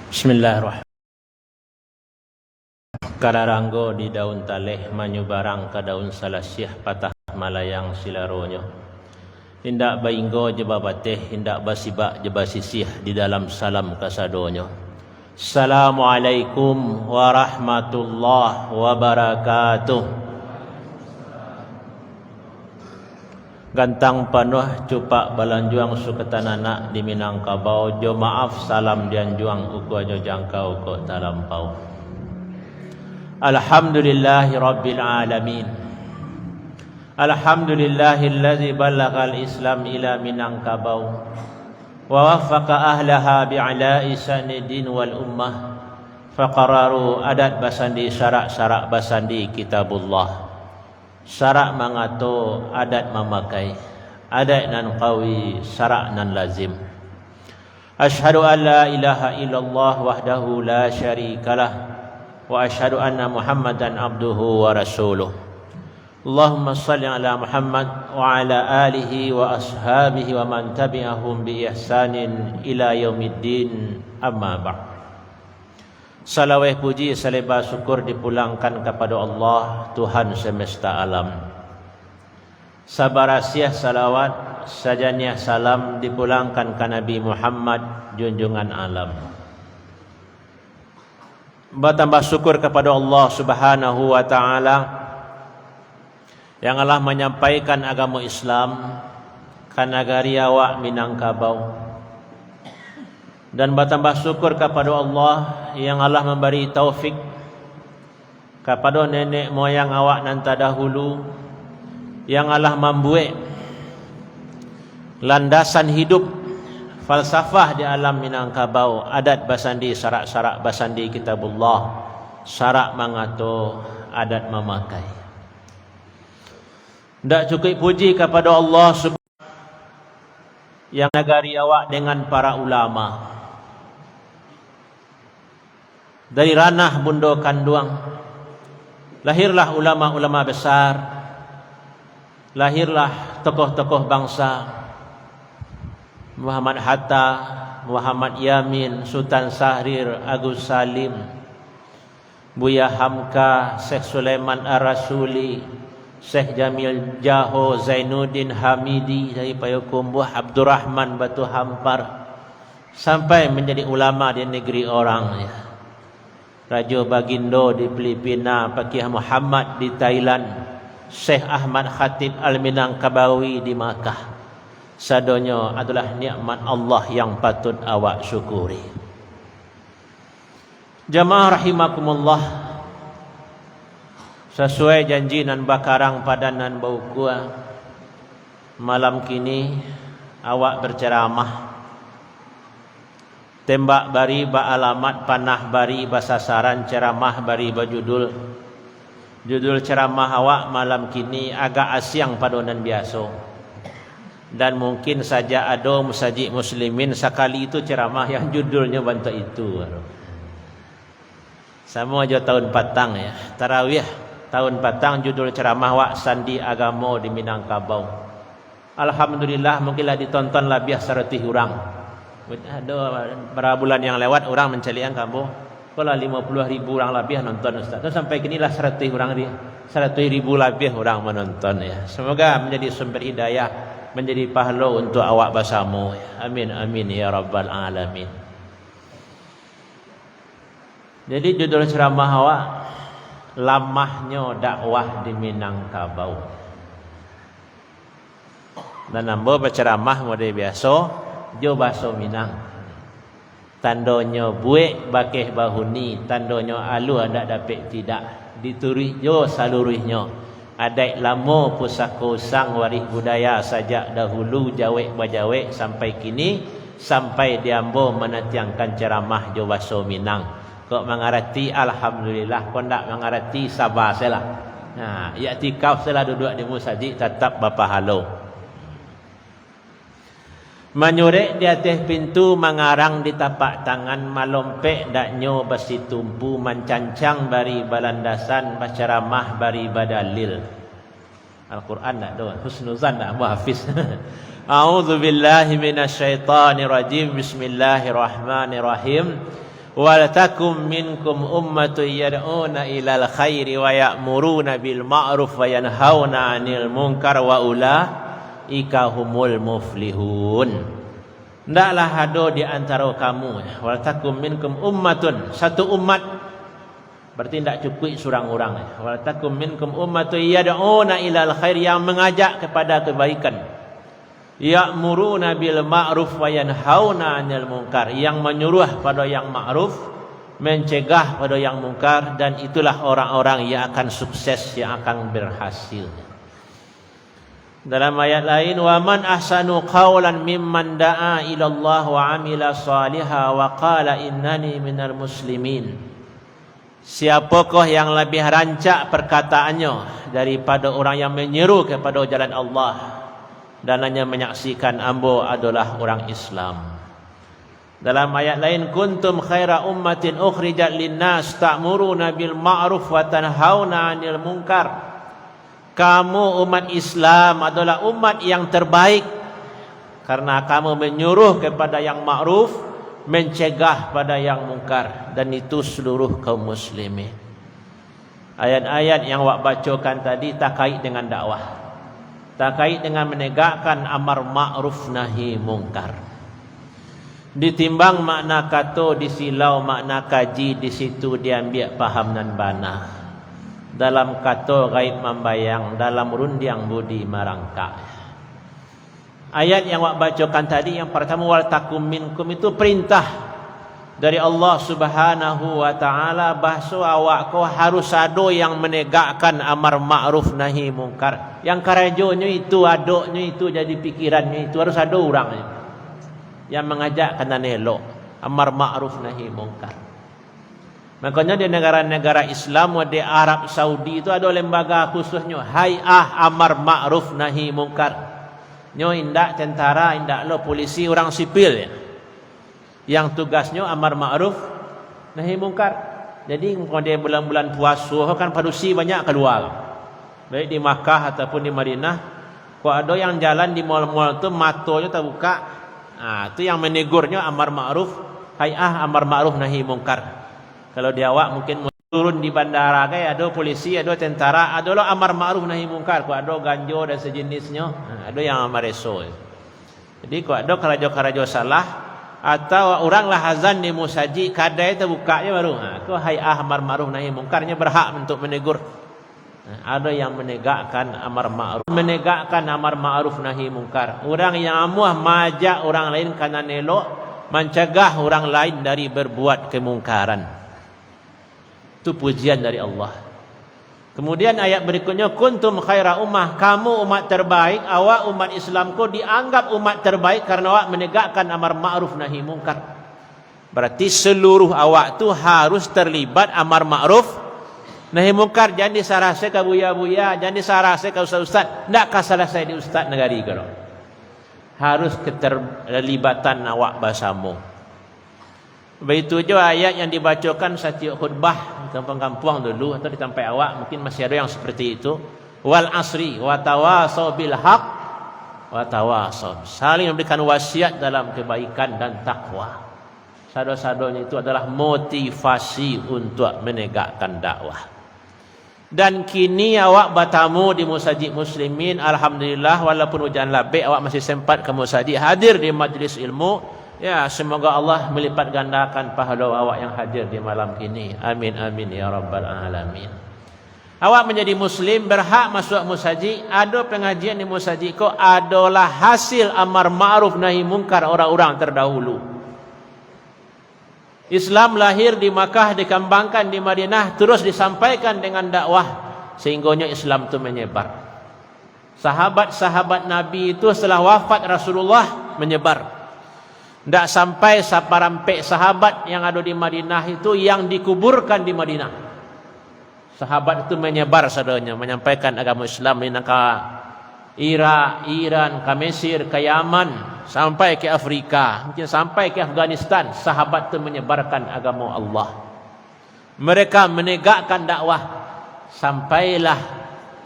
Bismillahirrahmanirrahim. Kararanggo di daun taleh manyubarang ke daun salasiah patah malayang silaronyo. Hindak bainggo jeba bateh, hindak basibak jeba sisih di dalam salam kasadonyo. Assalamualaikum warahmatullahi wabarakatuh. Gantang panuh cupak balanjuang suketanana di Minangkabau. Jo maaf salam dianjuang uku ajo jangkau ko talampau. Alhamdulillahi rabbil alamin. Alhamdulillahillazi ballaghal islam ila Minangkabau wa waffaqa ahlaha bi'ala'i sanidin wal ummah faqararu adat basandi syarak-syarak basandi kitabullah. Syarak mangato adat memakai, adat nan qawi, syarak nan lazim. Ashhadu an la ilaha illallah wahdahu la syarikalah wa ashhadu anna Muhammadan abduhu wa rasuluh. Allahumma salli ala Muhammad wa ala alihi wa ashabihi wa man tabi'ahum bi ihsanin ila yaumiddin, amma ba'd. Salawah puji salibah syukur dipulangkan kepada Allah Tuhan semesta alam. Sabarasiah salawat sajaniah salam dipulangkan ke Nabi Muhammad junjungan alam. Bertambah syukur kepada Allah Subhanahu wa taala yang Allah menyampaikan agama Islam ke negari awak Minangkabau. Dan bertambah syukur kepada Allah yang Allah memberi taufik kepada nenek moyang awak nan terdahulu, yang Allah membuat landasan hidup falsafah di alam Minangkabau, adat basandi, syarak-syarak basandi kitabullah, syarak mangato, adat memakai. Tak cukup puji kepada Allah yang negari awak dengan para ulama. Dari ranah Bundo Kanduang lahirlah ulama-ulama besar, lahirlah tokoh-tokoh bangsa, Muhammad Hatta, Muhammad Yamin, Sultan Syahrir, Agus Salim, Buya Hamka, Syekh Sulaiman Ar-Rasuli, Syekh Jamil Jaho, Zainuddin Hamidi dari Payakumbuh, Abdurrahman Batu Hampar, sampai menjadi ulama di negeri orang, ya. Raja Bagindo di Filipina, Pakih Muhammad di Thailand, Syekh Ahmad Khatib Al-Minangkabawi di Makkah. Sadonyo adalah nikmat Allah yang patut awak syukuri. Jamaah rahimakumullah, sesuai janji nan bakarang padanan bau kuah, malam kini awak berceramah. Tembak bari ba alamat, panah bari ba sasaran, ceramah bari ba judul. Judul ceramah awak malam kini agak asyang padonan biasa. Dan mungkin saja ada musajik muslimin sekali itu ceramah yang judulnya bantu itu. Sama aja tahun patang, ya. Tarawih tahun patang judul ceramah wak sandi agama di Minangkabau. Alhamdulillah mungkinlah ditonton lebih 100 orang. Ada beberapa bulan yang lewat orang mencalian kamu, kalau 50.000 orang lebih nonton Ustaz. Terus sampai kini lah 100 orang dia, 100.000 lebih orang menonton, ya. Semoga menjadi sumber hidayah, menjadi pahala untuk awak bersama. Amin amin ya rabbal alamin. Jadi judul ceramah awak, lamahnya dakwah di Minangkabau. Dan nambah berceramah model biasa, jo bahasa Minang. Tandonyo buik bakeh bahuni, tandonyo alu ada dapat tidak. Dituris jo saluruhnya. Adat lama pusaka sang waris budaya sajak dahulu jawek bajawek sampai kini, sampai diambo menatiangkan ceramah jo bahasa Minang. Kok mengarti alhamdulillah, kok ndak mengarti sabar salah. Nah, i'tikaf salah duduk di musajid tetap berpahala. Menyurek di atas pintu, mengarang di tapak tangan, malompek daknyo besi tumpu, mencancang bari balandasan, berceramah bari badalil. Al-Quran tak doa, husnuzan tak muhafiz. A'udzu billahi minasyaitonir rajim. Bismillahirrahmanirrahim. wal takum minkum ummatun yad'una ilal khairi wa ya'muruna bil ma'ruf wa yanhauna 'anil munkar wa ulaika humul muflihun. Ndaklah ada di antara kamu, wal takum minkum ummatun, satu umat, berarti tidak cukup seorang orang. Wal takum minkum ummatun yad'una ilal khair, yang mengajak kepada kebaikan. Ya'muruna bil ma'ruf wa yanhauna 'anil munkar, yang menyuruh pada yang ma'ruf, mencegah pada yang munkar, dan itulah orang-orang yang akan sukses, yang akan berhasil. Dalam ayat lain, wa man ahsanu qawlan mimman da'a ila Allah wa 'amila shalihan wa qala innani minal muslimin. Siapakah yang lebih rancak perkataannya daripada orang yang menyeru kepada jalan Allah dan hanya menyaksikan ambo adalah orang Islam. Dalam ayat lain, kuntum khaira ummatin ukhrijat linnas ta'muruna bil ma'ruf wa tanhauna 'anil munkar. Kamu umat Islam adalah umat yang terbaik karena kamu menyuruh kepada yang ma'ruf, mencegah pada yang mungkar, dan itu seluruh kaum muslimin. Ayat-ayat yang awak bacakan tadi tak kait dengan dakwah, tak kait dengan menegakkan amar ma'ruf nahi mungkar. Ditimbang makna kata, disilau makna kaji, di situ diambil paham dan bana. Dalam kata gaib membayang, dalam rundiang budi merangkak. Ayat yang awak bacakan tadi, yang pertama wal takum minkum, itu perintah dari Allah Subhanahu wa taala, bahasa awak kau harus ada yang menegakkan amar ma'ruf nahi mungkar. Yang karajonya itu, adoknya itu, jadi pikirannya itu harus ada orangnya yang mengajak kena elok, amar ma'ruf nahi mungkar. Makanya di negara-negara Islam, di Arab Saudi itu ada lembaga khususnya, Hay'ah Amar Ma'ruf Nahi Mungkar. Nyo indak tentara, indak lo polisi, orang sipil ya, yang tugasnya amar ma'ruf nahi mungkar. Jadi kalau dia bulan-bulan puasa kan padusi banyak keluar, baik di Makkah ataupun di Madinah. Kalau ada yang jalan di mal-mal tu matanya terbuka, itu yang menegurnya amar ma'ruf, Hay'ah Amar Ma'ruf Nahi Mungkar. Kalau dia awak mungkin turun di bandara, kayak ada polisi, ada tentara, ada lo amar ma'ruf nahi mungkar. Kalau ada ganjo dan sejenisnya, ada yang amar eso. Jadi kalau ada kerajo-kerajo salah, atau orang lah azan di musaji, kadai terbukanya baru, itu hay'ah amar ma'ruf nahi mungkarnya berhak untuk menegur. Ada yang menegakkan amar ma'ruf nahi mungkar. Orang yang amuah majak orang lain karena nelok, mencegah orang lain dari berbuat kemungkaran. Itu pujian dari Allah. Kemudian ayat berikutnya, kuntum khaira ummah, kamu umat terbaik, awak umat Islam ko dianggap umat terbaik karena awak menegakkan amar ma'ruf nahi mungkar. Berarti seluruh awak tu harus terlibat amar ma'ruf nahi mungkar. Jangan disarase ke buya-buya, jangan disarase ke ustaz-ustaz. Ndak kasalah saya di ustaz negari kalau. Harus keterlibatan awak bahasamu. Begitu juga ayat yang dibacakan setiap khutbah di kampung-kampung dulu atau di tempat awak, mungkin masih ada yang seperti itu. Wal asri wa tawasaw bil haq wa tawasaw, saling memberikan wasiat dalam kebaikan dan takwa. Sado-sadonya itu adalah motivasi untuk menegakkan dakwah. Dan kini awak bertamu di musajid muslimin, alhamdulillah, walaupun hujan labik awak masih sempat ke musajid, hadir di majlis ilmu. Ya, semoga Allah melipat gandakan pahala awak yang hadir di malam ini. Amin amin ya rabbal alamin. Awak menjadi muslim, berhak masuk musajid. Ada pengajian di musajid kau adalah hasil amar ma'ruf nahi mungkar orang-orang terdahulu. Islam lahir di Makkah, dikembangkan di Madinah, terus disampaikan dengan dakwah sehingga Islam itu menyebar. Sahabat-sahabat Nabi itu setelah wafat Rasulullah menyebar. Tidak sampai saparampek sahabat yang ada di Madinah itu yang dikuburkan di Madinah. Sahabat itu menyebar sadanya, menyampaikan agama Islam di Irak, Iran, ke Mesir, ke Yaman, sampai ke Afrika, mungkin sampai ke Afghanistan. Sahabat itu menyebarkan agama Allah. Mereka menegakkan dakwah sampailah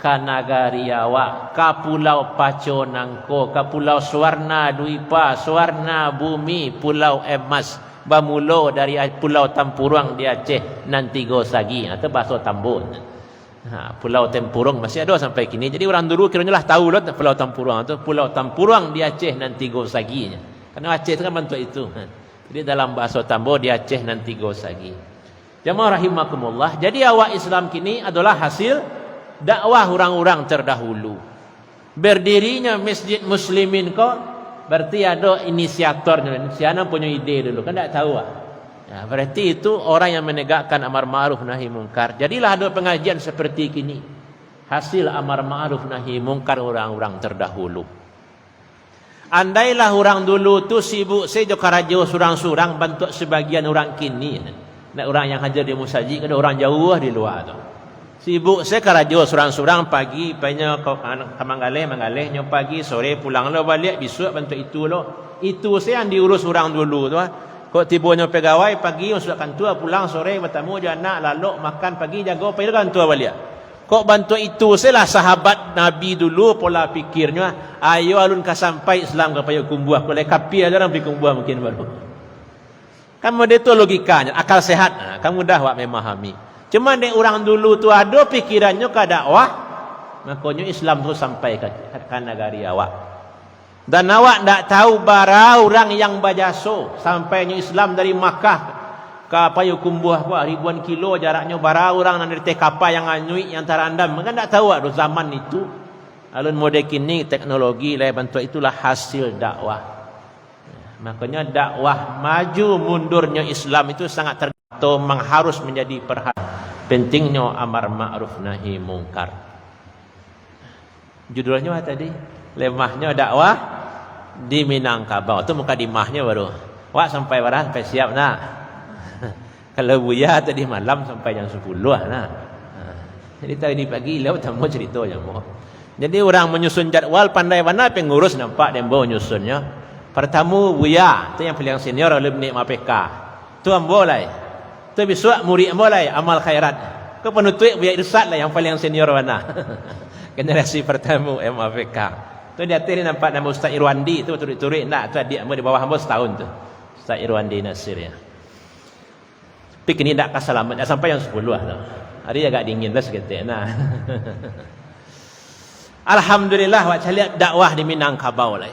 ke nagari awak, ke pulau Paconangko, ke pulau Swarna Duipa, Swarna Bumi, pulau emas, Bamulo dari Pulau Tampurung di Aceh nan 3 sagi. Itu bahasa Tambun. Pulau Tempurung masih ada sampai kini. Jadi orang dulu kiranya lah tahu lah Pulau Tampurung itu. Pulau Tampurung di Aceh nan 3 sagi. Karena Aceh itu kan bentuk itu. Jadi dalam bahasa Tambo di Aceh nan 3 sagi. Jamaah rahimakumullah. Jadi awak Islam kini adalah hasil dakwah orang-orang terdahulu. Berdirinya Masjid Muslimin kok berarti ada inisiatornya. Siapa punya ide dulu kan tak tahu. Ya, berarti itu orang yang menegakkan amar ma'ruf nahi mungkar. Jadilah ada pengajian seperti kini. Hasil amar ma'ruf nahi mungkar orang-orang terdahulu. Andailah orang dulu tu sibuk saja karajo surang-surang bentuk sebagian orang kini. Nak orang yang hadir di musajid ada orang jauh di luar tu. Sibuk saya karajo surang-surang pagi banyak ke Mangaleh nyo pagi sore pulang lo balik besok bentuk itu lo. Itu saya yang diurus orang dulu tu. Kok tibanya pegawai pagi usah kantor pulang sore bertemu je anak lalu makan pagi jaga pergi kantor balik. Kok bantu itu saya lah sahabat Nabi dulu pola pikirnya ayo alun ka sampai Islam ka payo kumbuah boleh kapi aja orang pergi kumbuah mungkin baru. Kamu dia tu logikanya akal sehat. Kamu dah wak memahami. Cuma dek orang dulu tu ada pikirannya ke dakwah, makanya Islam tu sampai ke negari awak. Dan awak tak tahu bara orang yang bajaso sampainya Islam dari Makkah ke Payakumbuh ribuan kilo jaraknya bara orang dari kapal yang anyui yang tarandam. Kan tak tahu ada zaman itu. Alun mode kini teknologi lah bantu itulah hasil dakwah. Makanya dakwah maju mundurnya Islam itu sangat tergantung harus menjadi perhatian. Pentingnya amar ma'ruf nahi mungkar. Judulnya apa tadi? Lemahnya dakwah di Minangkabau. Itu muka dimahnya baru. Wak sampai barang sampai siap nak. Kalau Buya tadi malam sampai jam 10 nah. Jadi tadi pagi lewat tamu cerita je mo. Jadi orang menyusun jadwal pandai mana pengurus nampak dembo nyusunnya. Pertama Buya, itu yang paling senior alumni MAPK. Tu ambo lai. Tu besok murid mulai amal khairat. Ke penutup Buya Irsad lah yang paling senior mana. Generasi pertama MAPK. Tu dia tadi nampak nama Ustaz Irwandi tu turik-turik nak tu adik ambo di bawah ambo setahun tu. Ustaz Irwandi Nasir ya. Tapi kini tak kasalamat dah sampai yang 10 lah. Hari agak dingin dah seketik nah. Alhamdulillah wak caliat dakwah di Minangkabau lah.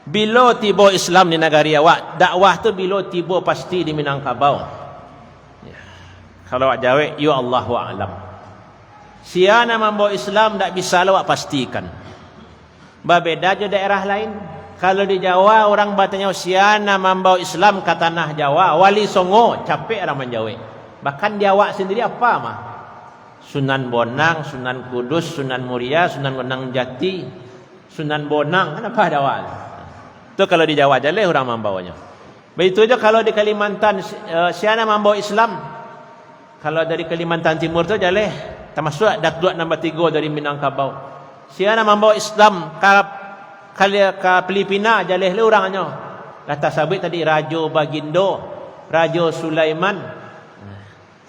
Bila tiba Islam di negara awak, dakwah tu bila tiba pasti di Minangkabau. Ya. Kalau awak jawab, ya Allahu a'lam. Siana membawa Islam tak bisa awak pastikan. Berbeda je daerah lain. Kalau di Jawa orang bertanya siana membawa Islam ke tanah Jawa, Wali Songo, capek orang menjawab. Bahkan di awak sendiri apa mah? Sunan Bonang, Sunan Kudus, Sunan Muria, Sunan Bonang Jati, Sunan Bonang, kan apa ada awak? Itu kalau di Jawa aja lah orang membawanya. Begitu aja kalau di Kalimantan siana membawa Islam. Kalau dari Kalimantan Timur tu jaleh termasuk Datuk nombor 3 dari Minangkabau. Siana membawa Islam ke Filipina jaleh le orangnya. Kata sabit tadi Raja Bagindo, Raja Sulaiman.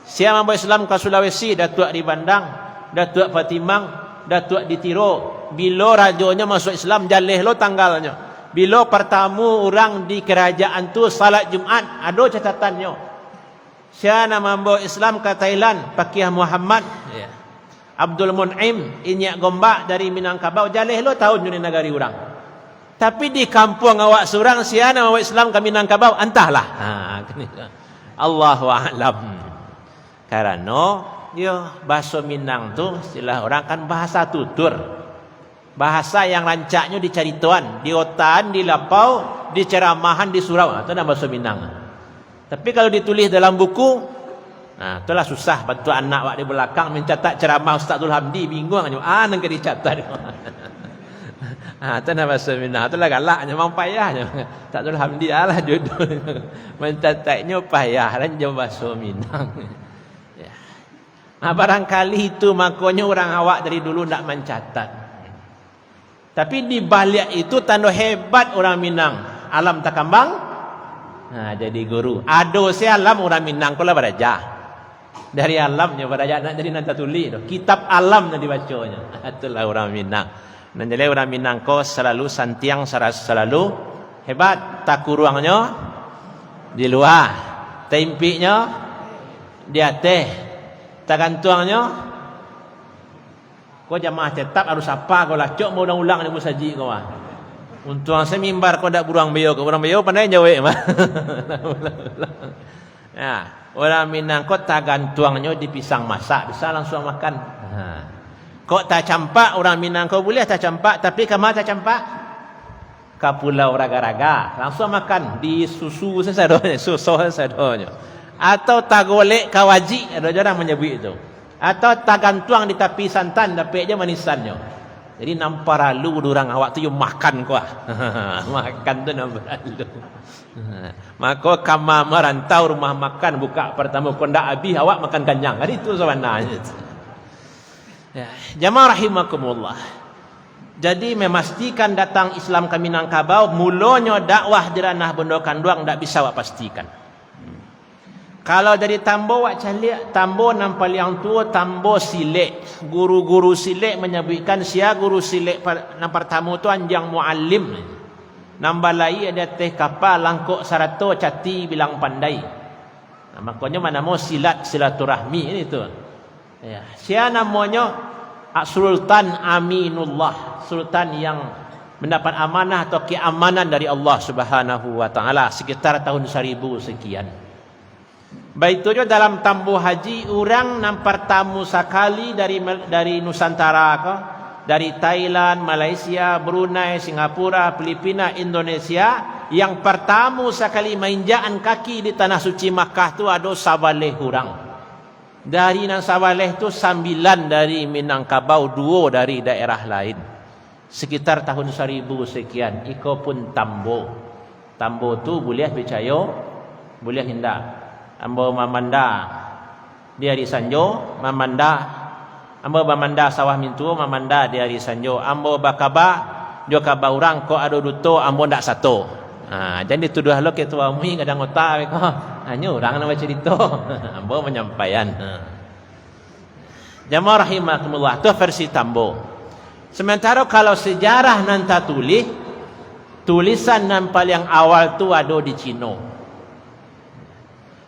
Siana membawa Islam ke Sulawesi, Datuk di Bandang, Datuk Fatimang, Datuk di Tiro. Bila rajanya masuk Islam jaleh lo tanggalnya. Bila pertama orang di kerajaan tu salat Jumaat, ada catatannya. Siana membawa Islam ke Thailand, Pakiyah Muhammad, ya. Abdul Mun'im, Inyak Gombak dari Minangkabau, jaleh lo tahun di negara orang. Tapi di kampung awak seorang siana membawa Islam ke Minangkabau, entahlah. Allahu a'lam. Karena bahasa Minang tu istilah orang kan bahasa tutur. Bahasa yang rancaknya di carituan, di otan, di lapau, di ceramahan, di surau. Itu nama bahasa Minang. Tapi kalau ditulis dalam buku, nah itulah susah bantu anak wak di belakang mencatat ceramah Ustaz Abdul Hamdi, bingung aja. Nang ke dicatat. Itu nama bahasa Minang. Itulah galaknya, memang payahnya. Ustaz Abdul Hamdi alah judul. Mencatatnya payah dan jauh bahasa Minang. Ya. Barangkali itu makanya orang awak dari dulu tak mencatat. Tapi di balik itu tanda hebat orang Minang. Alam tak kambang. Jadi guru. Ado saya alam orang Minang kala beraja. Dari alamnya beraja nak jadi nanti tulis. Kitab alam yang dibacanya. Itulah orang Minang. Dan jadi orang Minang kau selalu santiang, selalu hebat. Tak kurangnya di luar. Tempiknya di atas. Tergantuangnya kau jamaah tetap harus apa kau lacok mau ulang-ulang ni musaji kau ah. Untuk saya mimbar kau dak burang beo, kau burang beo pandai jawab mah. Ya, orang Minang kau tergantuangnya di pisang masak bisa langsung makan. Kau tak campak orang Minang kau boleh tak campak tapi kamu tak campak ke pulau raga-raga langsung makan di susu sesadonya, susu sesadonya. Atau tak golek kawaji, ada orang menyebut itu. Atau tak gantuang di tepi santan dapat je manisannya. Jadi nampak lalu orang awak tu you makan kuah. Makan tu nampak lalu. Maka kama merantau rumah makan buka pertama kau ndak habis awak makan kenyang. Jadi itu sebenarnya. Ya, jamaah rahimakumullah. Jadi memastikan datang Islam ke Minangkabau mulanya dakwah di ranah Bondo Kanduang ndak bisa awak pastikan. Kalau dari tambo wak calik, tambo nampal yang tua, tambo silek. Guru-guru silek menyebutkan sia guru silek nampar tamu tu anjang muallim. Nambah lai ada teh kapal langkuk sarato cati bilang pandai. Nah, makanya mana mau silaturahmi ini tu. Ya, sia namanya Sultan Aminullah, sultan yang mendapat amanah atau keamanan dari Allah Subhanahu wa taala sekitar tahun 1000 sekian. Baik itu dalam tambuh haji orang nampar tamu sekali dari Nusantara ke, dari Thailand, Malaysia, Brunei, Singapura, Filipina, Indonesia. Yang pertama sekali mainjaan kaki di tanah suci Makkah tu ada sabaleh orang. Dari nang sabaleh tu 9 dari Minangkabau, 2 dari daerah lain. Sekitar tahun 1000 sekian. Iko pun tambo. Tambo tu boleh percaya, boleh hendak. Ambo mamanda dia di Sanjo, mamanda ambo mamanda sawah mintu, mamanda dia di Sanjo. Ambo bakaba jo kaba urang ko ado duto ambo ndak satu. Jadi tuduh lo ke tua umi kadang otak ko hanya orang nama cerita. Ambo menyampaikan. Jamaah rahimakumullah, tu versi tambo. Sementara kalau sejarah nanta tulisan nampal yang awal tu ada di Cina.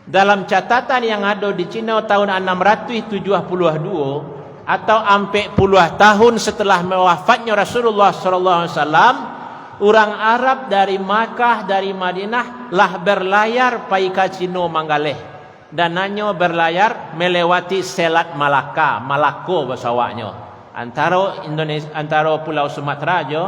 Dalam catatan yang ada di Cina tahun 672 atau hampir puluh tahun setelah wafatnya Rasulullah sallallahu alaihi wasallam, orang Arab dari Makkah, dari Madinah lah berlayar pai ke Cina manggaleh. Dananya berlayar melewati Selat Malaka, Malako bahasa awaknya. Antara Indonesia, antara Pulau Sumatera jo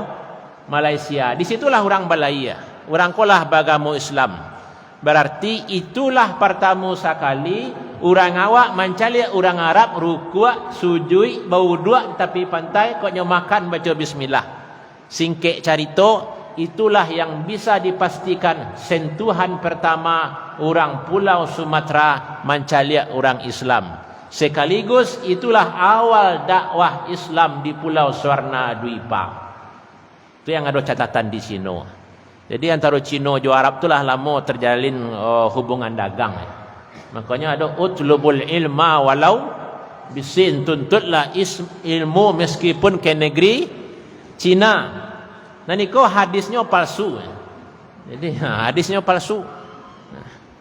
Malaysia. Di situlah orang balaya. Orang kolah beragama Islam. Berarti itulah pertama sekali orang awak mencari orang Arab rukuk, sujud, bauduk tapi pantai koknya makan baca bismillah. Singkek carito, itulah yang bisa dipastikan sentuhan pertama orang Pulau Sumatera mencari orang Islam. Sekaligus itulah awal dakwah Islam di Pulau Swarna Dwipa. Itu yang ada catatan di sini. Jadi antara Cina dan Arab itulah lama terjalin hubungan dagang. Makanya ada utlubul ilma walau bisin, tuntutlah ilmu meskipun ke negeri Cina. Nah niko hadisnya palsu. Jadi hadisnya palsu.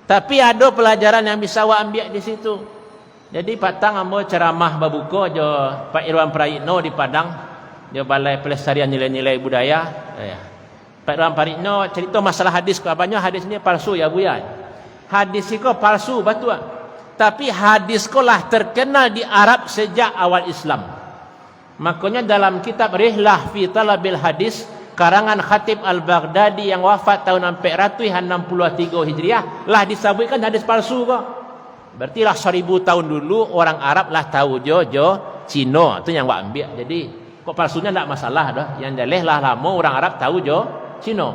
Tapi ada pelajaran yang bisa awak ambil di situ. Jadi patang ambo ceramah babuko jo Pak Irwan Prayitno di Padang, jo Balai Pelestarian Nilai-nilai Budaya. Pak Irwan Prayitno cerita masalah hadis ko abahnya hadis ni palsu ya buya. Hadis ko palsu betul. Tapi hadis ko lah terkenal di Arab sejak awal Islam. Makanya dalam kitab Rihlah fi Talabil Hadis karangan Khatib Al-Baghdadi yang wafat tahun 463 Hijriah lah disebutkan hadis palsu kok. Berarti lah 1000 tahun dulu orang Arab lah tahu jo Cina tu yang wak ambil. Jadi kok palsunya tak masalah dah. Yang dalih lah lama orang Arab tahu jo Cina.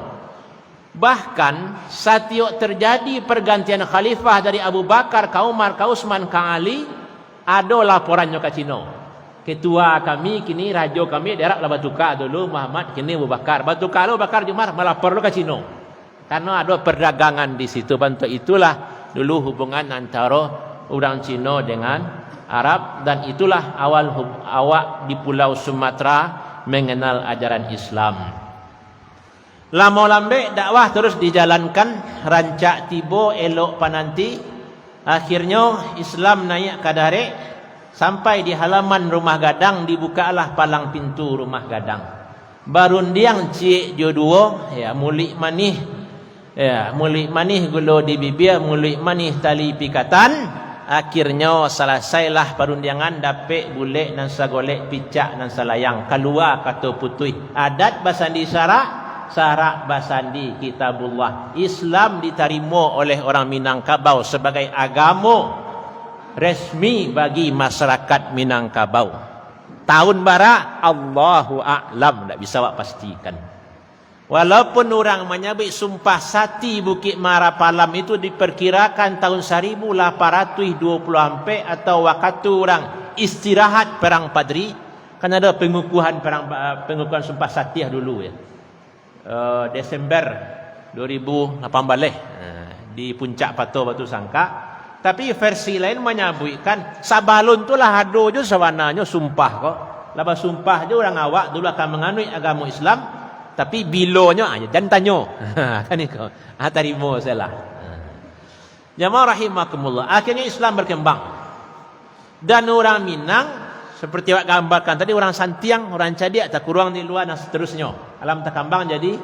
Bahkan setiap terjadi pergantian khalifah dari Abu Bakar ke Umar ke Utsman ke Ali, ada laporannya ke Cina. Ketua kami kini raja kami daerah lah Batuka dulu Muhammad kini Abu Bakar. Batuka Abu Bakar Umar melapor ke Cina. Karena ada perdagangan di situ. Bantu itulah dulu hubungan antara orang Cina dengan Arab, dan itulah awal awak di Pulau Sumatera mengenal ajaran Islam. Lama lambe dakwah terus dijalankan, rancak tibo elok pananti. Akhirnya Islam naik kadare sampai di halaman rumah gadang, dibukalah palang pintu rumah gadang. Barundiang cik jodoh ya, mulik manih ya, mulik manih gulo di bibir, mulik manih tali pikatan. Akhirnya selesailah perundangan, dapet bulek dan sagolek picak dan salayang, keluar kata putih. Adat basandi syarak basandi kitabullah. Islam diterima oleh orang Minangkabau sebagai agama resmi bagi masyarakat Minangkabau. Tahun bara Allahu a'lam, tak bisa awak pastikan. Walaupun orang menyebut sumpah sati Bukit Marapalam itu diperkirakan tahun 1824 atau waktu orang istirahat perang Padri, kan ada pengukuhan sumpah sati dulu ya. Desember 2018 di puncak Pato Batu Sangka. Tapi versi lain menyebutkan sabalun tu lah ada je sawananya sumpah kok. Lepas sumpah je orang awak dulu akan menganut agama Islam, tapi bilonya jangan tanya. Kan itu. Terima salah. Jamaah rahimakumullah. Akhirnya Islam berkembang. Dan orang Minang seperti awak gambarkan tadi, orang Santiang, orang Cadiak tak kurang di luar dan seterusnya. Alam Takambang jadi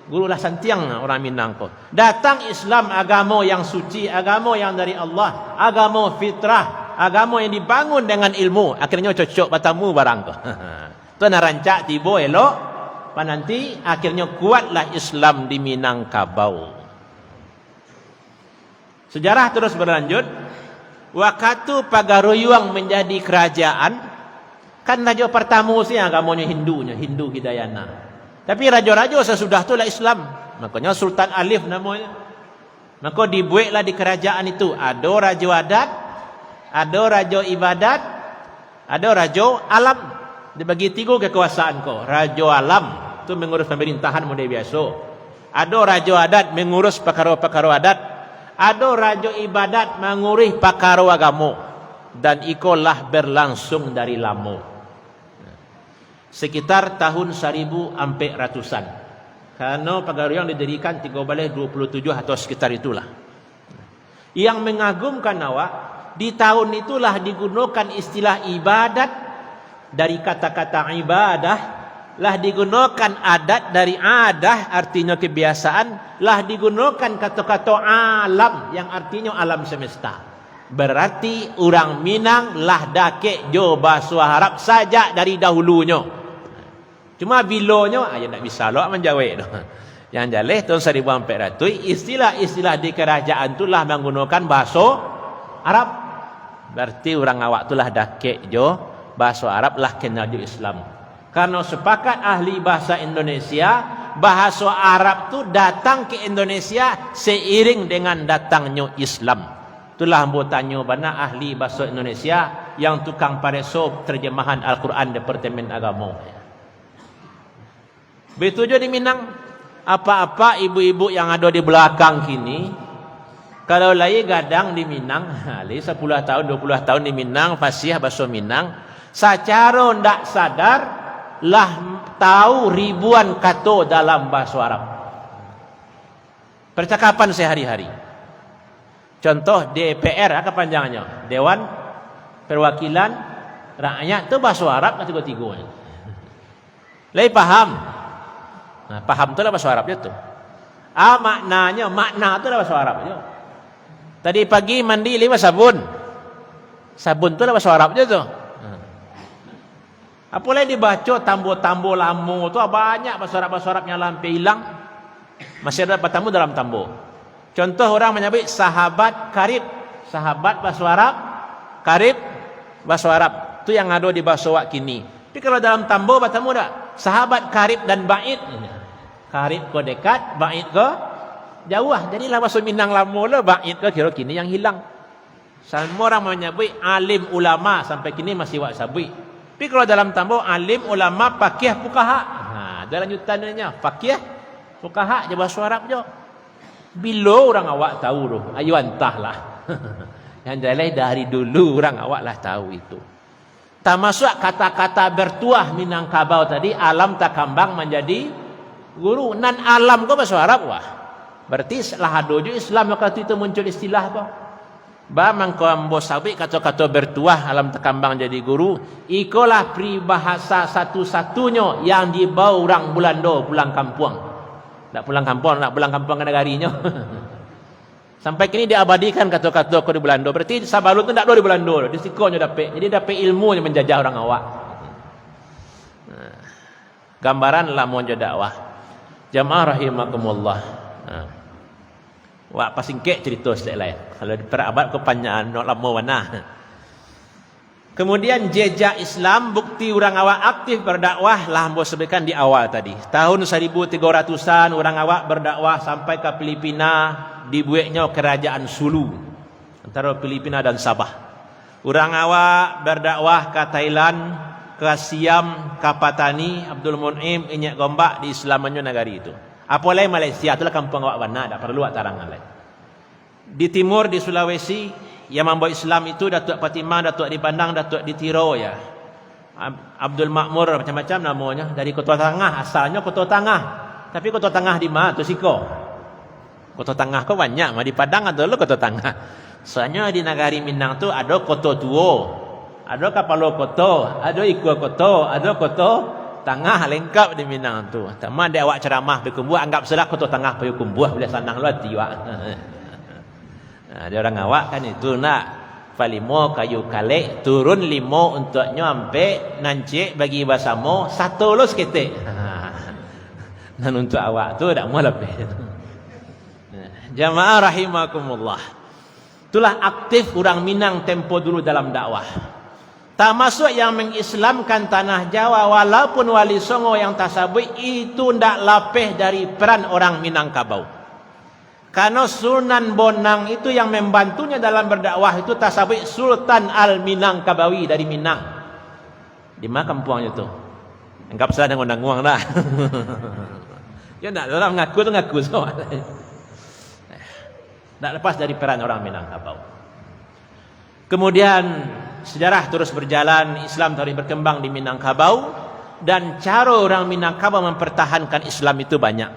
gurulah Santiang orang Minang kok. Datang Islam, agama yang suci, agama yang dari Allah, agama fitrah, agama yang dibangun dengan ilmu. Akhirnya cocok batamu barang kok. Tu nak rancak tibo elok, pananti akhirnya kuatlah Islam di Minangkabau. Sejarah terus berlanjut. Waktu Pagaruyuang menjadi kerajaan, kan raja pertama sih agamanya Hindu Hidayana. Tapi raja-raja sesudah itulah Islam. Makanya Sultan Alif namanya. Maka dibuatlah di kerajaan itu ada raja adat, ada raja ibadat, ada raja alam. Dibagi tiga kekuasaan kau. Raja alam itu mengurus pemerintahan model biasa. Ada raja adat mengurus perkara-perkara adat. Ada raja ibadat mengurus perkara agama. Dan ikolah berlangsung dari lama. Sekitar tahun 1400-an. Karena Pagaruyuang didirikan 1327 atau sekitar itulah. Yang mengagumkan awak, di tahun itulah digunakan istilah ibadat dari kata-kata ibadah, lah digunakan adat dari adah artinya kebiasaan, lah digunakan kata-kata alam yang artinya alam semesta. Berarti orang Minang lah dakek jo bahasa Arab saja dari dahulunya. Cuma bilonya aja tak bisa lo menjawab. Yang jaleh tahun 1400 istilah-istilah di kerajaan itulah menggunakan bahasa Arab. Berarti orang awak itulah dakek jo bahasa Arab lah kenal jo Islam. Karena sepakat ahli bahasa Indonesia, bahasa Arab tu datang ke Indonesia seiring dengan datangnya Islam. Itulah anggotanya bana ahli bahasa Indonesia yang tukang pareso terjemahan Al-Quran Departemen Agama. Begitu juga di Minang. Apa-apa ibu-ibu yang ada di belakang kini, kalau lagi gadang di Minang, 10 tahun, 20 tahun di Minang, fasih bahasa Minang, secara tidak sadar lah tahu ribuan kata dalam bahasa Arab. Percakapan sehari-hari. Contoh DPR, apa panjangnya? Dewan Perwakilan Rakyat, itu bahasa Arab lah tiga-tiganya. Lagi paham? Nah, paham tu lah bahasa Arabnya tu. Makna tu lah bahasa Arabnya. Tadi pagi mandi 5 sabun. Sabun tu lah bahasa Arabnya tu. Apa lagi dibaca tambo-tambo lamo tu banyak bahasa Arab yang lampai hilang. Masih ada bertamu dalam tambo. Contoh orang menyebut sahabat karib. Sahabat bahasa Arab, karib bahasa Arab. Tu yang ada di bahasa wak kini. Tapi kalau dalam tambo bertamu tak? Sahabat karib dan bait. Karib ke dekat, bait ke jauh. Jadilah bahasa Minang lama lah, bait ke kira kini yang hilang. Semua orang menyebut alim ulama sampai kini masih wak sabui. Tapi kalau dalam tambo alim ulama faqih fuqaha. Ada lanjutannya faqih fuqaha je bahasa Arab je. Bila orang awak tahu tu, ayo entahlah. Yang jelas dari dulu orang awak lah tahu itu. Tak masuk kata-kata bertuah Minangkabau tadi, alam Takambang menjadi Guru nan alam ko bahasa Arab wah. Berarti setelah dojo Islam waktu itu muncul istilah ko. Ba mangko ambo sabik kata-kata bertuah alam tekambang jadi guru, ikolah peribahasa satu-satunya yang dibawa orang Belanda pulang kampung. Tak pulang kampung, nak pulang kampung ke negarinya. Sampai kini diabadikan kata-kata ko di Belanda. Berarti sabalut tu tak ada di Belanda, di sikonya dapat. Jadi dapat ilmu yang menjajah orang awak. Gambaran lah mau dakwah. Jamaah rahimakumullah. Wak pasingkek cerita sedek lain. Kalau diperabad kepanjang nak lama warna. Kemudian jejak Islam, bukti orang awak aktif berdakwah lah hamba sebutkan di awal tadi. Tahun 1300-an orang awak berdakwah sampai ke Filipina, dibuatnya kerajaan Sulu antara Filipina dan Sabah. Orang awak berdakwah ke Thailand, ke Siam, ke Patani, Abdul Mun'im, Inyak Gombak di Islamannya negari itu. Apa lain Malaysia, itulah kampung awak mana, tak perlu tarangan lain. Di timur, di Sulawesi, yang membawa Islam itu Datuk Fatimah, Datuk Dipandang, Datuk Ditiro ya. Abdul Makmur macam-macam namanya, dari Kota Tengah, asalnya Kota Tengah. Tapi Kota Tengah di mana tu siko? Kota Tengah kau banyak, mah di Padang ada lo Kota Tengah. Soalnya di negari Minang tu ada Kota Tuo, ada Kapalo Kota, ada Ikua Kota, ada Kota Tengah, lengkap di Minang tu. Taman dia awak ceramah berkumbuh, anggap salah Kota Tengah payu kumbuh, boleh sanang lu hati awak. Ada orang awak kan itu nak palimo kayu kalek turun limo untuknya ampe nancik bagi basamo satu lo seketik. Dan untuk awak tu tak mau lebih. Jamaah rahimakumullah. Itulah aktif orang Minang tempo dulu dalam dakwah. Tak masuk yang mengislamkan tanah Jawa, walaupun Wali Songo yang tasabui itu tidak lapih dari peran orang Minangkabau. Karena Sunan Bonang itu yang membantunya dalam berdakwah itu tasabui Sultan Al-Minangkabawi dari Minang. Di mana kampungnya itu? Anggap saja dengan undang-undang dah. Ya tak, orang ngaku tu ngaku semua. Tak lepas dari peran orang Minangkabau. Kemudian sejarah terus berjalan, Islam terus berkembang di Minangkabau, dan cara orang Minangkabau mempertahankan Islam itu banyak.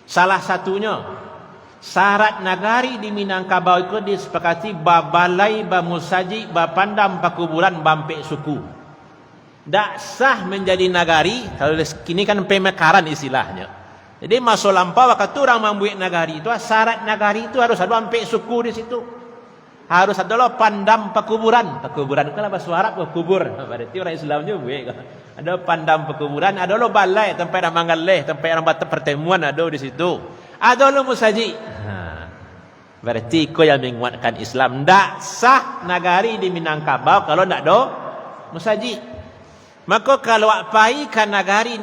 Salah satunya syarat nagari di Minangkabau itu disepakati babalai, bamusaji, bapandam, pakuburan, bampek suku. Tak sah menjadi nagari kalau kini kan pemekaran istilahnya. Jadi masa lampau waktu orang membuat nagari itu, syarat nagari itu harus ada bampek suku di situ. Harus ada pandam pekuburan. Pekuburan itu kan bahasa Arab kubur. Berarti orang Islam juga. Ada pandam pekuburan, ada lo balai tempat orang manggaleh, tempat orang batu pertemuan ada di situ. Ada lo musaji. Berarti kau yang menguatkan Islam. Tak sah nagari di Minangkabau kalau tak ada musaji. Maka kalau apai kan nagari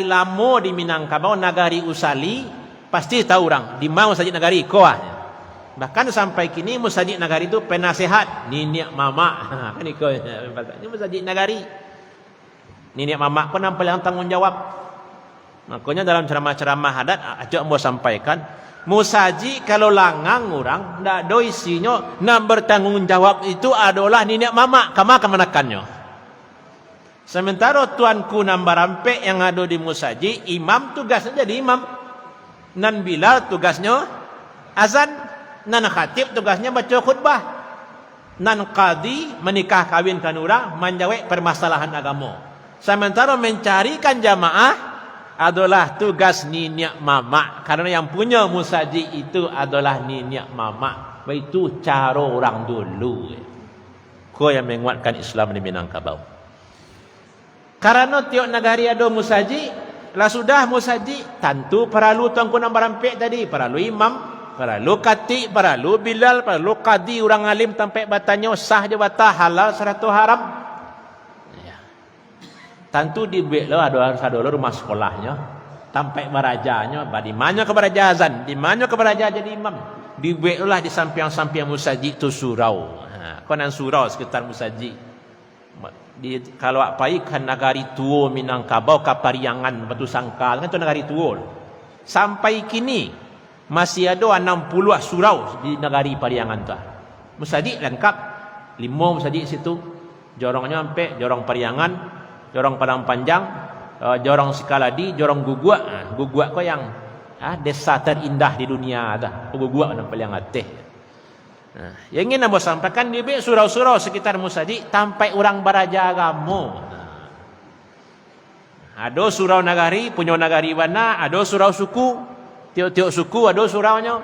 lama di Minangkabau, nagari Usali, pasti tahu orang di mana musaji nagari koah. Bahkan sampai kini musajid nagari itu penasehat niniak mama. Kan ini musajid nagari. Niniak mama pun nampak yang tanggung jawab. Makanya dalam ceramah-ceramah adat ajak mau sampaikan, musajid kalau langang orang ndak do isinya nak bertanggung jawab itu adalah niniak mama, kama kemanakannya. Sementara tuanku nambarampe yang ada di musajid, imam tugasnya jadi imam. Nan Bilal tugasnya azan. Nan khatib tugasnya baca khutbah. Nan qadi menikah kawinkan orang, menjawab permasalahan agama. Sementara mencarikan jamaah adalah tugas niniak mama. Karena yang punya musaji itu adalah niniak mama. Itu cara orang dulu. Kau yang menguatkan Islam di Minangkabau. Karena tiap negara ada musaji, lah sudah musaji, tentu perlu tuanku nambarampe tadi, perlu imam, perlu khatib, perlu Bilal, perlu qadi, orang alim sampai batanya sah je batah halal 100 haram. Ya. Tentu dibuatlah harus ada rumah sekolahnya, sampai barajanya, di mana ke baraja azan, di mana ke baraja jadi imam. Dibuatlah di samping-samping musaji itu surau. Konan surau sekitar musaji. Kalau apai kan nagari tuo Minangkabau kapariangan Batu Sangkal kan itu nagari tuo. Sampai kini masih ada 60 surau di negari Pariangan tu. Musajid lengkap. 5 musajid situ. Jorongnya sampai jorong Pariangan, jorong Padang Panjang, Jorong Sikaladi, Jorong Guguak. Guguak ko yang desa terindah di dunia dah. Guguak yang paling atas. Yang ingin nak sampaikan di surau-surau sekitar Musadi sampai orang baraja agama. Ada surau nagari, punya nagari mana, ada surau suku, tiok-tiok suku, ada suraunya.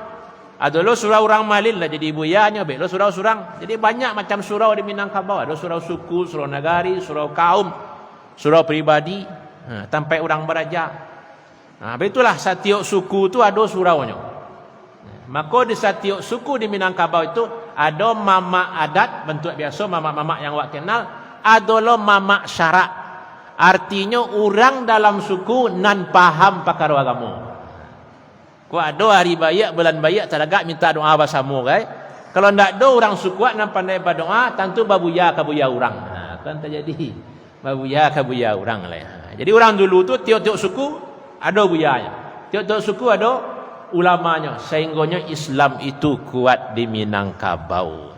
Ada lo surau orang Malin lah jadi buyanya, lo surau surang. Jadi banyak macam surau di Minangkabau. Ada surau suku, surau nagari, surau kaum, surau pribadi, sampai orang beraja. Itulah setiap suku itu ada suraunya. Maka di setiap suku di Minangkabau itu ada mama adat, bentuk biasa mama-mama yang awak kenal. Ada lo mama syarak. Artinya orang dalam suku nan paham pakar agama. Kau ada hari bayak, bulan bayak, teragak minta doa bersama, kan? Kalau ndak ada orang suku nak pandai berdoa, tentu babuya kabuya orang. Kan terjadi babuya kabuya orang lah. Jadi orang dulu tu tiap-tiap suku ada buyanya, tiap-tiap suku ada ulamanya. Sehingganya Islam itu kuat di Minangkabau.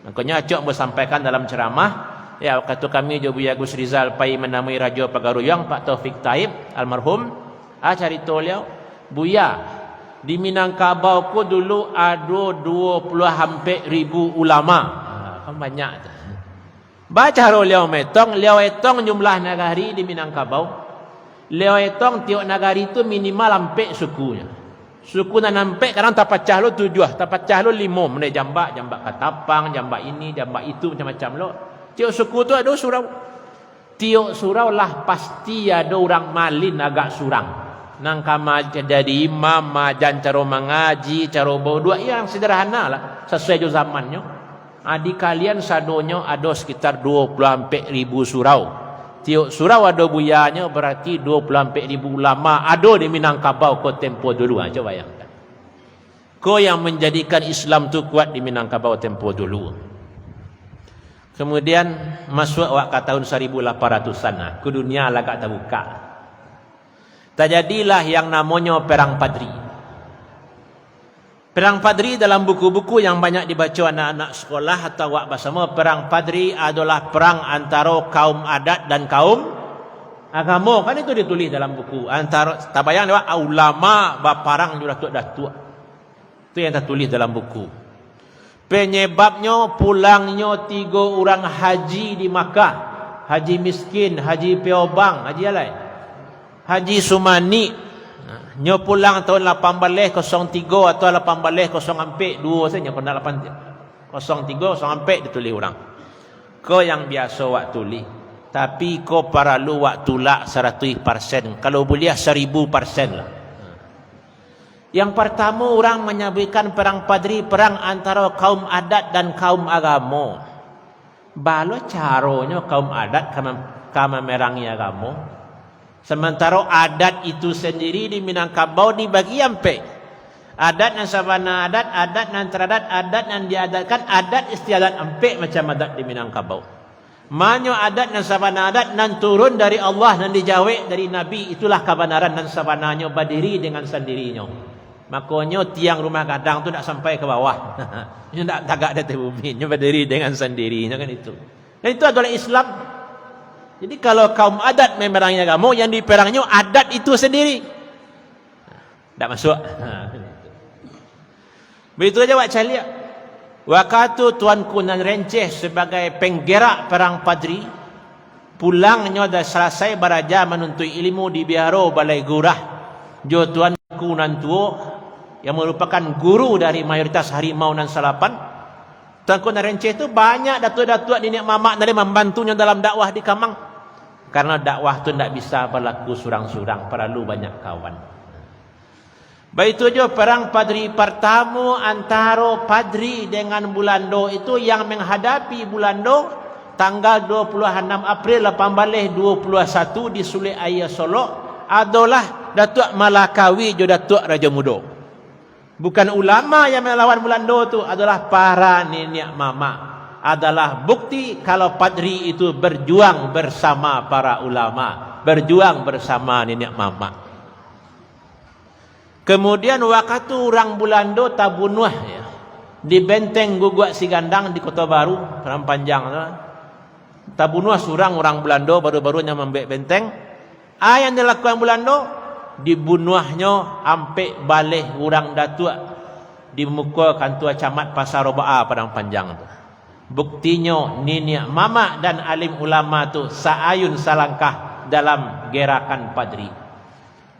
Makanya Cok bersampaikan dalam ceramah, ya waktu kami Buya Gus Rizal pai menamai Raja Pagaruyang Pak Taufik Taib almarhum, cari tolong Buya. Di Minangkabau ku dulu ada 20 hampir ribu ulama. Kan banyak tu. Baca Liao Etong jumlah nagari di Minangkabau. Liao Etong tiap nagari tu minimal hampir sukunya. Suku nan hampir kadang tak pecah lo 7, tak pecah lo 5. Mulai jambak Katapang, jambak ini, jambak itu macam-macam lo. Tiap suku tu ada surau. Tiap surau lah pasti ada orang Malin agak surang. Nang kama jadi imam, majan cara mengaji, cara berdua yang sederhana lah sesuai jo zamannya. Di kalian sadonya ada sekitar 24,000 surau. Tiap surau ada buyanya berarti 24,000 ulama ada di Minangkabau ko tempo dulu. Coba bayangkan. Ko yang menjadikan Islam tu kuat di Minangkabau tempo dulu. Kemudian masuk ke tahun 1800-an ke dunia agak terbuka. Terjadilah yang namanya Perang Padri. Perang Padri dalam buku-buku yang banyak dibaca anak-anak sekolah atau awak bersama, Perang Padri adalah perang antara kaum adat dan kaum agama. Kan itu ditulis dalam buku. Antara tabayang lewat ulama baparang juga datuk-datuk. Itu yang tertulis dalam buku. Penyebabnya pulangnya 3 orang haji di Makkah. Haji miskin, haji piobang, haji alai. Haji Sumani nyo pulang tahun 1803 atau 1804 dua saja kena 03 04 ditulis orang. Ko yang biasa wak tulis. Tapi ko paralu wak tulak 100%. Kalau boleh 1000% lah. Yang pertama orang menyebutkan perang Padri, perang antara kaum adat dan kaum agama. Balo caranya kaum adat kama merangi agama. Sementara adat itu sendiri di Minangkabau dibagi ampe. Adat dan sabana adat dan teradat, adat dan diadatkan, adat istiadat ampe macam adat di Minangkabau. Manyo adat dan sabana adat nan turun dari Allah dan dijawab dari Nabi, itulah kebenaran dan sabananya berdiri dengan sendirinya. Makanya tiang rumah gadang tu tak sampai ke bawah. Dia tak tagak dari bumi, dia berdiri dengan sendirinya kan itu. Dan itu adalah Islam. Jadi kalau kaum adat memerangi agama, yang diperangnya adat itu sendiri. Tak masuk. Begitu saja Wak Caliak. Waktu Tuanku Nan Renceh sebagai penggerak perang Padri, pulangnya dah selesai beraja menuntut ilmu di Biaro Balai Gurah. Jo Tuanku Nan Tuo yang merupakan guru dari mayoritas harimau nan salapan. Tuanku Nan Renceh itu banyak datuk-datuk nenek mamak dari membantunya dalam dakwah di Kamang. Karena dakwah itu tidak bisa berlaku surang-surang, perlu banyak kawan. Baik itu juga perang Padri pertama antara Padri dengan Bulando itu yang menghadapi Bulando tanggal 26 April 1821 di Sule Ayah Solo adalah Datuk Malakawi juga Datuk Raja Mudo. Bukan ulama yang melawan Bulando itu, adalah para nenek mama. Adalah bukti kalau Padri itu berjuang bersama para ulama, berjuang bersama nenek mama. Kemudian waktu orang Bulando tabunuh ya, di benteng Guguak Sigandang di Kota Baru, Perang Panjang. Tabunuh seorang orang Bulando baru-barunya membek benteng. Yang dilakukan Belanda, dibunuhnya ampe balik orang datuk di muka kantua camat Pasar Robaa Padang Panjang tu. Buktinya nenek mama dan alim ulama tu saayun salangkah dalam gerakan Padri.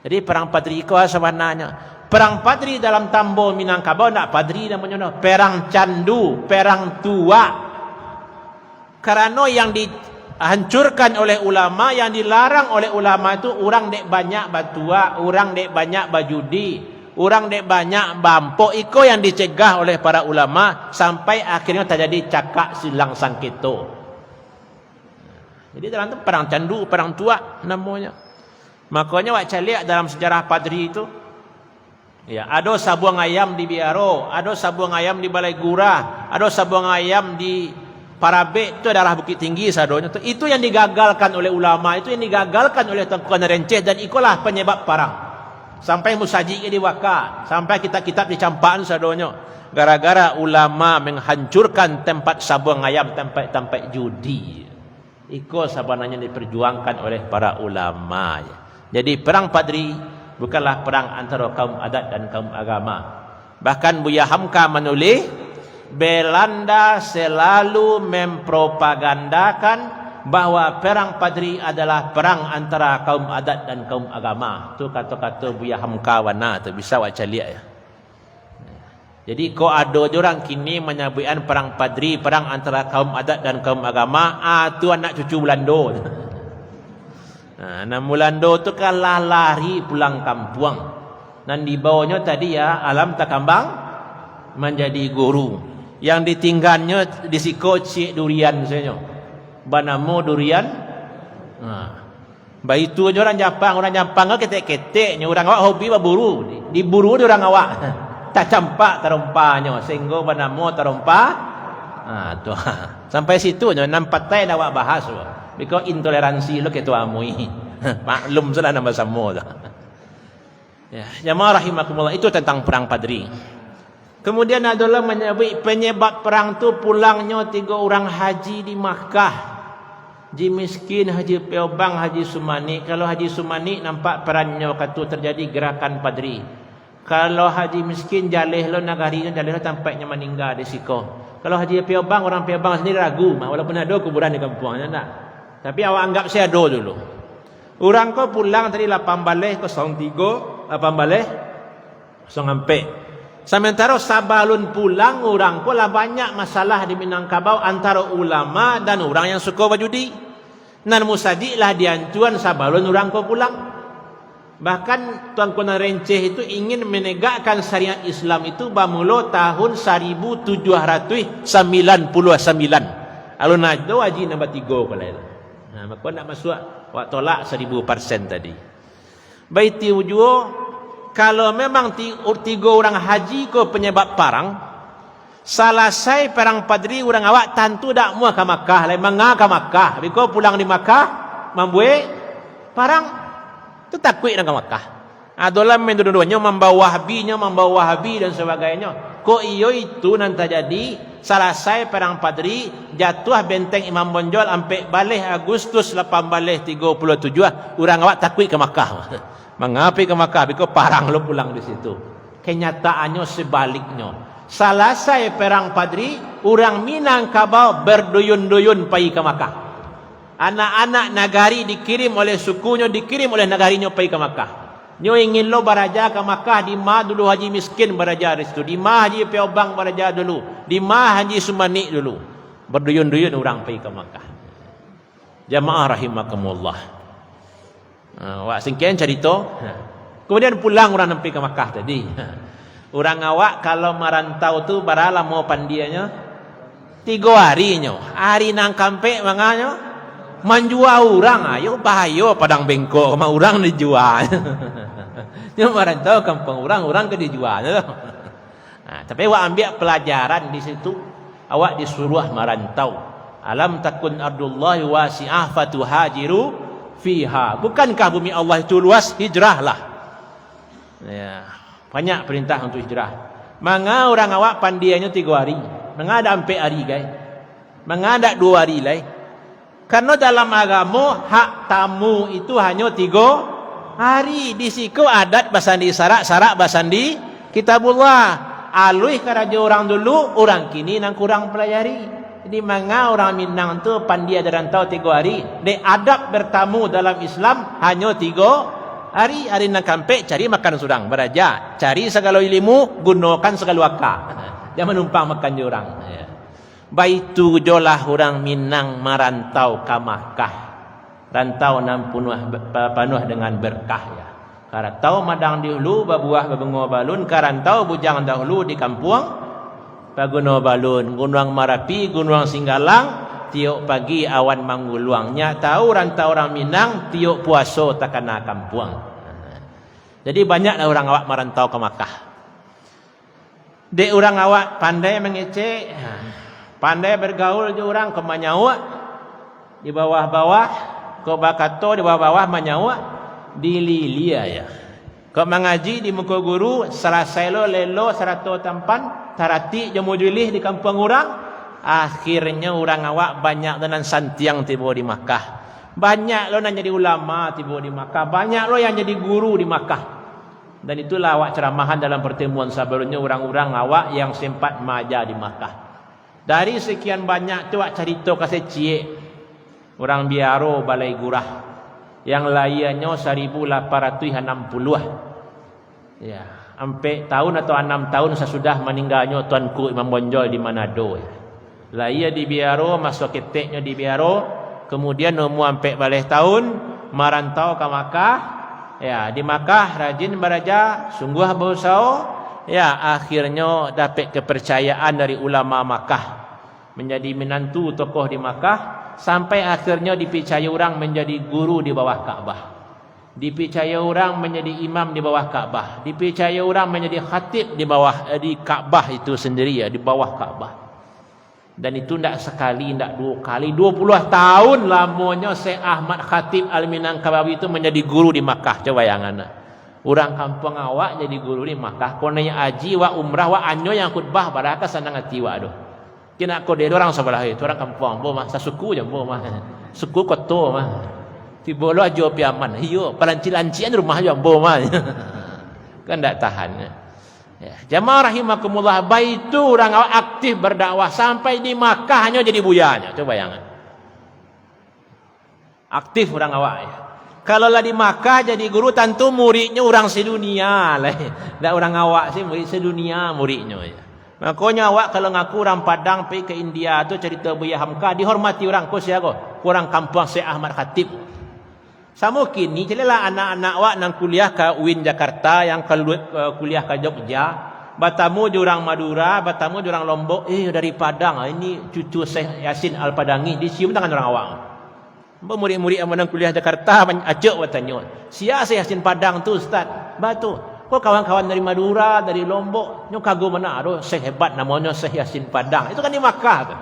Jadi perang Padri itu sebenarnya perang Padri dalam Tambo Minangkabau nak Padri namanya, perang candu, perang tua. Karena yang dihancurkan oleh ulama, yang dilarang oleh ulama itu orang dek banyak batua, orang dek banyak bajudi, orang dek banyak bampok. Iko yang dicegah oleh para ulama sampai akhirnya terjadi cakak silang sangkito. Jadi dalam itu perang candu, perang tua namanya. Makanya wak caliak dalam sejarah Padri itu, ya, ada sabuang ayam di Biaro, ada sabuang ayam di Balai Gurah, ada sabuang ayam di Parabek, itu adalah Bukit Tinggi sadonya. Itu yang digagalkan oleh ulama, itu yang digagalkan oleh Tengku Renceh, dan itulah penyebab perang. Sampai musaji ini waka, sampai kitab-kitab dicampaan sadonya. Gara-gara ulama menghancurkan tempat sabuang ayam, tempat-tempat judi. Itu sebenarnya diperjuangkan oleh para ulama. Jadi perang Padri bukanlah perang antara kaum adat dan kaum agama. Bahkan Buya Hamka menulis, Belanda selalu mempropagandakan bahwa perang Padri adalah perang antara kaum adat dan kaum agama. Itu kata-kata Buya Hamka wana tu bisa baca lihat ya. Jadi kau ada orang kini menyebutkan perang Padri perang antara kaum adat dan kaum agama, tu anak cucu Belanda. Nah, Mulando tu kalah lari pulang kampung. Dan di bawahnya tadi ya, alam tak kambang menjadi guru. Yang ditinggalnya disiko cik durian saja. Banamo durian. Baik itu aja orang Jepang ketek-keteknya, orang awak hobi berburu. Diburu dia orang awak. Tak campak terompanya, sehingga banamo terompah. Tu. Sampai situ nya nampak tai dah awak bahas. Because intoleransi lo ketua amui. Maklum sudah nama sama dah. Ya, jamaah rahimakumullah, itu tentang perang Padri. Kemudian adalah menyebut penyebab perang tu pulangnya 3 orang haji di Makkah. Haji Miskin, Haji Piobang, Haji Sumani. Kalau Haji Sumani nampak perannya waktu terjadi gerakan Padri. Kalau Haji Miskin jalih lo nagarinya, jalih lo tampaknya meninggal di siko. Kalau Haji Piobang, orang Piobang sendiri ragu, walaupun ada kuburan di kampungnya tak. Tapi awak anggap saya do dulu. Orang kau pulang tadi 18.03, 18.04. Sementara sabalun pulang orang kau lah banyak masalah di Minangkabau antara ulama dan orang yang suka berjudi. Nan musaji lah diancuan sabalun orang kau pulang. Bahkan Tuanku Renceh itu ingin menegakkan syariat Islam itu bermula tahun 1799. Alun najdo haji nombor 3 kalau. Nah, maka nak masuk wak tolak 1000% tadi. Baiti wujud, kalau memang 3 orang haji ko penyebab perang, selesai perang Padri orang awak tentu dak mau ke Makkah, lain mangga ke Makkah. Biko pulang di Makkah membuat perang tu takut nak ke Makkah. Adalah mendudunya membawa Wahabi dan sebagainya. Ko iyo itu nanti jadi selesai perang Padri, jatuh benteng Imam Bonjol sampai balik Agustus 1837, orang awak takut ke Makkah. Mengapa ke Makkah? Biko parang lo pulang di situ. Kenyataannya sebaliknya. Selesai perang Padri, orang Minangkabau berduyun-duyun pergi ke Makkah. Anak-anak nagari dikirim oleh sukunya, dikirim oleh nagarinya pergi ke Makkah. Nyo ingin lo baraja ke Makkah, di mah dulu Haji Miskin baraja di situ, di mah Haji Piobang baraja dulu, di mah Haji Sumani dulu. Berduyun-duyun orang pergi ke Makkah. Jamaah rahimakumullah. Wak singkian cerita. Kemudian pulang orang pergi ke Makkah tadi. Orang awak kalau merantau tu baralah mau pandianya 3 harinya. Hari nang kampe manganya menjual orang, ayo bahaya padang bengkok sama orang dijual. Dia merantau kampung orang ke dijual. Tapi awak ambil pelajaran di situ, awak disuruh merantau. Alam takun ardullahi wasi'ah fatuhajiru fiha. Bukankah bumi Allah itu luas, hijrahlah. Ya, banyak perintah untuk hijrah. Manga orang awak pandiannya 3 hari. Manga ada 4 hari guys. Manga ada 2 hari lai. Karena dalam agama hak tamu itu hanya 3 hari. Di siku adat basandi sarak basandi kitabullah. Alui karaja orang dulu, orang kini nang kurang pelajari. Jadi manga orang Minang tu pandia ada rantau 3 hari. De adab bertamu dalam Islam hanya 3 hari. Hari nak kampe cari makan surang beraja. Cari segala ilmu, gunakan segala wakar. Jangan numpang makan orang. Baitu jolah orang Minang merantau ke Makkah. Rantau nan penuh dengan berkah ya. Karantau madang dahulu babuah babungo balun, karantau bujang dahulu di kampung baguno balun, Gunung Marapi, Gunung Singgalang, tiok pagi awan mangguluangnya. Tahu rantau orang Minang tiok puaso takana kampung. Jadi banyaklah orang awak merantau ke Makkah. Dek orang awak pandai mengecek, pandai bergaul je orang ke manyawa di bawah-bawah, ke bakato di bawah-bawah manyawa di lilia ya. Ke mengaji di muka guru selesai lo lelo serato tampan tarati jemu julih di kampung orang. Akhirnya orang awak banyak dengan santiang tiba di Makkah. Banyak lo yang jadi ulama tiba di Makkah. Banyak lo yang jadi guru di Makkah. Dan itulah awak ceramahan dalam pertemuan sebelumnya orang-orang awak yang sempat maja di Makkah. Dari sekian banyak tu awak cerita kasih cie orang biaro balai gurah yang layarnya 1860 ya, sampai tahun atau 6 tahun sesudah meninggalnya Tuanku Imam Bonjol di Manado ya. Layar di biaro, masuk keteknya di biaro, kemudian umur sampai balik tahun merantau ke Makkah ya. Di Makkah rajin beraja, sungguh berusaha ya, akhirnya dapat kepercayaan dari ulama Makkah menjadi menantu tokoh di Makkah. Sampai akhirnya dipercaya orang menjadi guru di bawah Ka'bah. Dipercaya orang menjadi imam di bawah Ka'bah. Dipercaya orang menjadi khatib di bawah di Ka'bah itu sendiri ya, di bawah Ka'bah. Dan itu tidak sekali, tidak 2 kali, 20 tahun lamanya Syekh Ahmad Khatib Al-Minangkabawi itu menjadi guru di Makkah. Coba bayangan. Orang kampung awak jadi guru di Makkah. Konanya aji wa umrah wa anyo yang khutbah baraka sanang ati wa aduh. Kena ko dia orang sebelah itu orang kampung bo mah sasuku je bo mah suku koto mah tiba lo ajo piaman iyo palanci-lancian rumah jo bo mah kan ndak tahan ya. Jamaah rahimakumullah, baitu orang awak aktif berdakwah sampai di Makkah hanya jadi buyanya. Coba bayangan aktif orang awak ya. Kalau lah di Makkah jadi guru tentu muridnya orang sedunia lah, ndak orang awak sih murid sedunia muridnya ya. Makanya awak kalau ngaku orang Padang pergi ke India tu cerita Buya Hamka dihormati orang ko sia ko kurang kampung Syekh Ahmad Khatib. Sama kini jadilah anak-anak awak nang kuliah ke UIN Jakarta, yang kuliah ke Jogja, batamu di orang Madura, batamu di orang Lombok, dari Padang ini cucu Syekh Yasin Al-Padangi disium dengan orang awak. Murid-murid yang nang kuliah Jakarta acak watanya. Sia Syekh Yasin Padang tu ustaz. Batu kok kawan-kawan dari Madura, dari Lombok, nyo kagum mana aduh Syekh hebat namanya Syekh Yasin Padang. Itu kan di Makkah tu.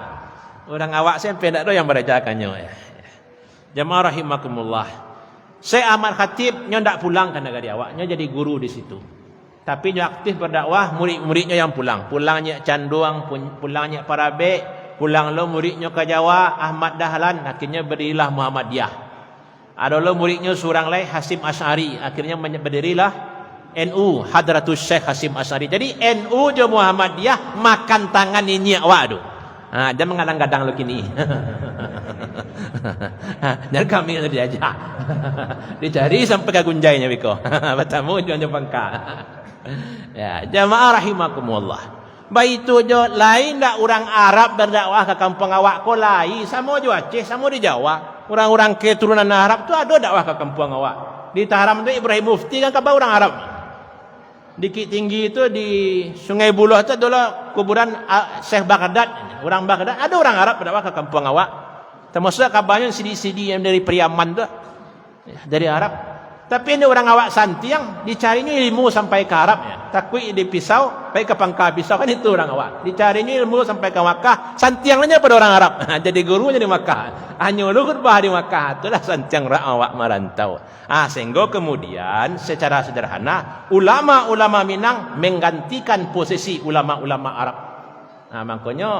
Orang awak sampai ndak ada yang berajakannya ya. Jamaah rahimakumullah. Syekh Ahmad Khatib nyo ndak pulang ke negara awak, nyo jadi guru di situ. Tapi nyo aktif berdakwah, murid-muridnya yang pulang. Pulangnya Canduang, pulangnya Parabe, pulang lo muridnya ke Jawa, Ahmad Dahlan, akhirnya berdirilah Muhammadiyah. Ada lo muridnya seorang lain Hasim Asy'ari, akhirnya berdirilah NU Hadratus Syekh Hasim Asy'ari. Jadi NU je Muhammadiyah makan tangan ini waduh. Jangan mengadang-gadang lo kini. Dan kami itu diajak. Dicari sampai ke gunjainya biko. Batamu jangan bangka. Ya, jamaah rahimakumullah. Baitu jo lain dak orang Arab berdakwah ke kampung awak ko lain sama jo Aceh, sama di Jawa. Orang-orang keturunan Arab tu ada dakwah ke kampung awak. Di Taharam tu Ibrahim Mufti kan kabar orang Arab. Di Tinggi itu di Sungai Buloh itu adalah kuburan Syekh Baghdad. Orang Baghdad ada orang Arab berdakwah ke kampung awak. Termasuk kabarnya sidi-sidi yang dari Priaman tu dari Arab. Tapi ini orang awak santiang dicarinya ilmu sampai ke Arab ya. Takui di Pisau, baik ke Pangkal Pisau kan itu orang awak. Dicarinya ilmu sampai ke Makkah, santiangnya pada orang Arab. Jadi gurunya di Makkah. Hanya lu khutbah di Makkah, itulah santiang awak merantau. Sehingga kemudian secara sederhana ulama-ulama Minang menggantikan posisi ulama-ulama Arab. Makanya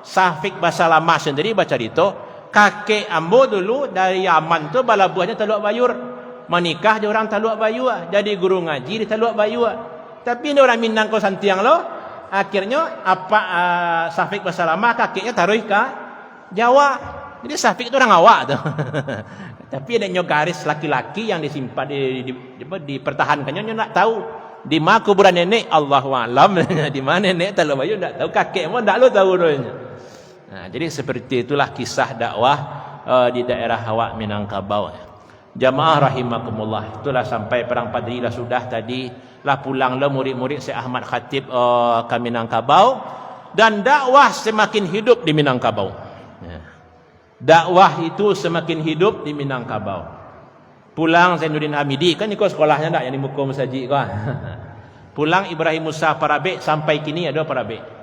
Syafiq Basalamah sendiri baca itu Kakek ambo dulu dari Yaman tu bala buahnya Taluk Bayur. Menikah dia orang Taluk Bayur. Jadi guru ngaji di Taluk Bayur. Tapi dia orang Minang ko Santiang lo. Akhirnya Syafiq Basalamah kakeknya taruh ke Jawa. Jadi Syafiq itu orang awak tu. Tapi adanya garis laki-laki yang disimpan dipertahankannya dia nak tahu. Di mana kuburan nenek Allahu a'lam. Di mana nenek Taluk Bayur tak tahu, kakek pun tak tahu doanya. Nah, jadi seperti itulah kisah dakwah di daerah Awak Minangkabau. Jamaah rahimakumullah. Itulah sampai perang Padri lah sudah tadi lah pulang lah murid-murid Syekh Ahmad Khatib ke Minangkabau dan dakwah semakin hidup di Minangkabau. Ya. Dakwah itu semakin hidup di Minangkabau. Pulang Zainuddin Hamidi kan ikut sekolahnya tak yang di muka masjid kan. Pulang Ibrahim Musa Parabek sampai kini ada Parabek.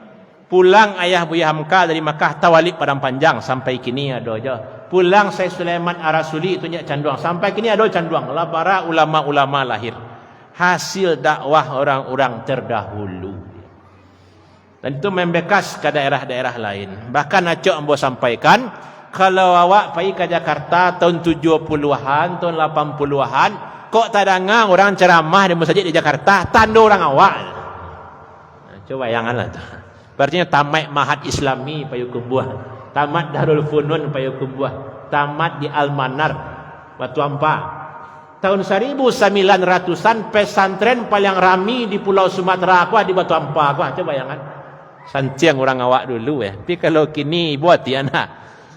Pulang ayah Buya Hamka dari Makkah Tawalib Padang Panjang sampai kini ada aja. Pulang Syekh Sulaiman Ar-Rasuli itu Canduang sampai kini ada Canduang. Lah para ulama-ulama lahir. Hasil dakwah orang-orang terdahulu. Dan itu membekas ke daerah-daerah lain. Bahkan Acok ambo sampaikan, kalau awak pergi ke Jakarta tahun 70-an, tahun 80-an, kok tak dengar orang ceramah di masjid di Jakarta, tanda orang awak. Nah, coba bayanganlah tu. Berarti tamat Mahat Islami Payakumbuh, tamat Darul Funun Payakumbuh, tamat di Al-Manar Batu Ampar. Tahun 1900-an pesantren paling rami di Pulau Sumatera aku di Batu Ampar aku. Coba bayangan. Sanciang orang awak dulu ya. Tapi kalau kini buat ya nak.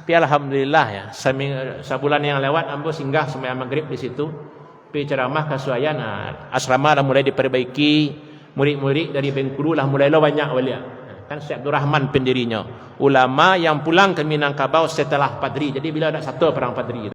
Tapi alhamdulillah ya, sebulan yang lewat ambo singgah sembahyang maghrib di situ. Pi ceramah kasuayan asrama dah mulai diperbaiki. Murid-murid dari Bengkulu lah mulai lo banyak walia. Kan Syekh Abdul Rahman pendirinya. Ulama yang pulang ke Minangkabau setelah Padri. Jadi bila ada satu perang Padri.